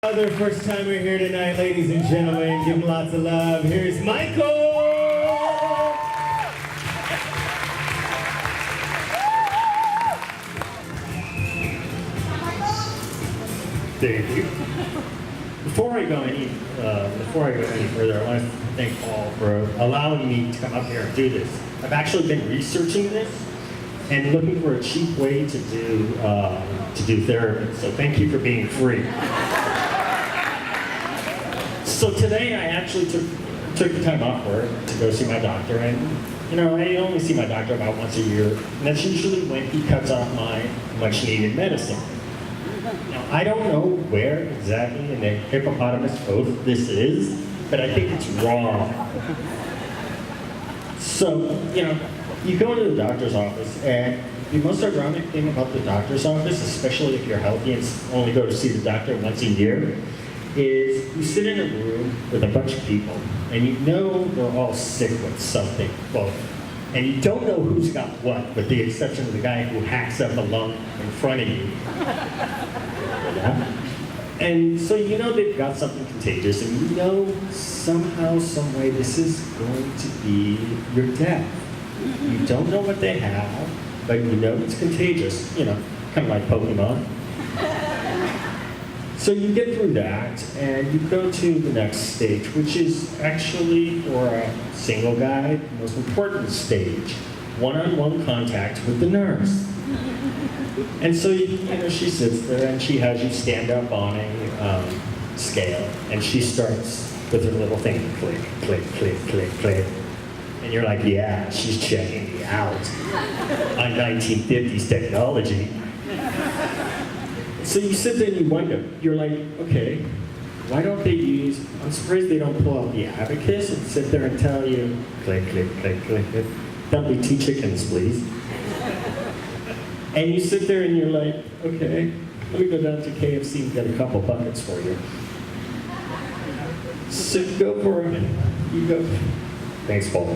Another first timer here tonight, ladies and gentlemen. Give him lots of love. Here's Michael! Thank you. Before I go any further, I want to thank Paul for allowing me to come up here and do this. I've actually been researching this and looking for a cheap way to do therapy. So thank you for being free. So today I actually took the time off work to go see my doctor, and I only see my doctor about once a year, and that's usually when he cuts off my much needed medicine. Now, I don't know where exactly in the hippopotamus oath this is, but I think it's wrong. So, you go into the doctor's office, and the most ironic thing about the doctor's office, especially if you're healthy and only go to see the doctor once a year, is you sit in a room with a bunch of people, and you know they're all sick with something. Well, and you don't know who's got what, with the exception of the guy who hacks up a lung in front of you. Yeah. And so they've got something contagious, and somehow, some way, this is going to be your death. You don't know what they have, but it's contagious, kind of like Pokemon. So you get through that, and you go to the next stage, which is actually, for a single guy, the most important stage, one-on-one contact with the nurse. And so, she sits there, and she has you stand up on a scale, and she starts with her little thing, click, click, click, click, click. And you're like, yeah, she's checking me out on 1950s technology. So you sit there and you wonder, you're like, okay, why don't they I'm surprised they don't pull out the abacus and sit there and tell you, click, click, click, click, click. Dump me 2 chickens, please. And you sit there and you're like, okay, let me go down to KFC and get a couple buckets for you. So you go for it. You go, thanks, Paul.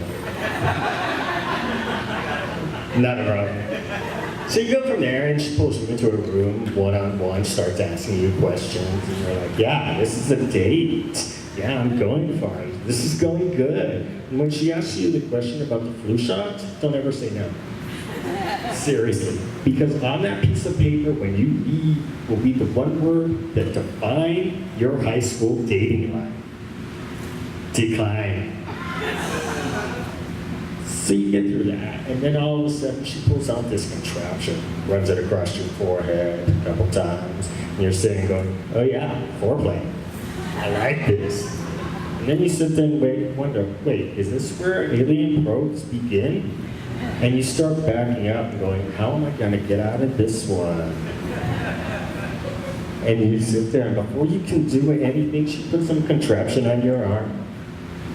Not a problem. So you go from there, and she pulls you into a room, one-on-one, starts asking you questions, and you're like, yeah, this is a date. Yeah, I'm going for it. This is going good. And when she asks you the question about the flu shot, don't ever say no. Seriously. Because on that piece of paper, when you read, will be the one word that defines your high school dating life. Decline. So you get through that, and then all of a sudden she pulls out this contraption, runs it across your forehead a couple times, and you're sitting going, oh yeah, foreplay. I like this. And then you sit there and wonder, wait, is this where alien probes begin? And you start backing up and going, how am I going to get out of this one? And you sit there, and before you can do anything, she puts some contraption on your arm,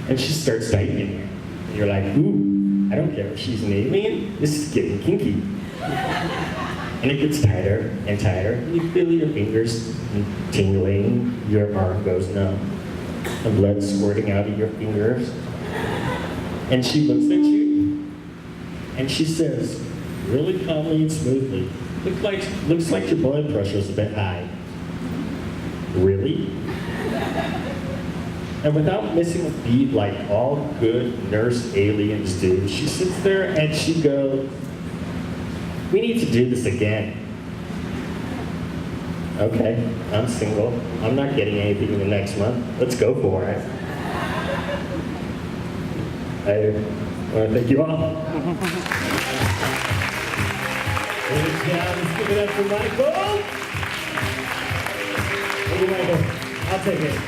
and she starts tightening it. And you're like, ooh. I don't care if she's an alien, this is getting kinky. And it gets tighter and tighter, and you feel your fingers tingling, your arm goes numb, the blood squirting out of your fingers. And she looks at you, and she says, really calmly and smoothly, looks like your blood pressure is a bit high. Really? And without missing a beat like all good nurse aliens do, she sits there and she goes, we need to do this again. Okay, I'm single. I'm not getting anything in the next month. Let's go for it. I want to thank you all. Ladies and gentlemen, let's give it up for Michael. Thank you, Michael. I'll take it.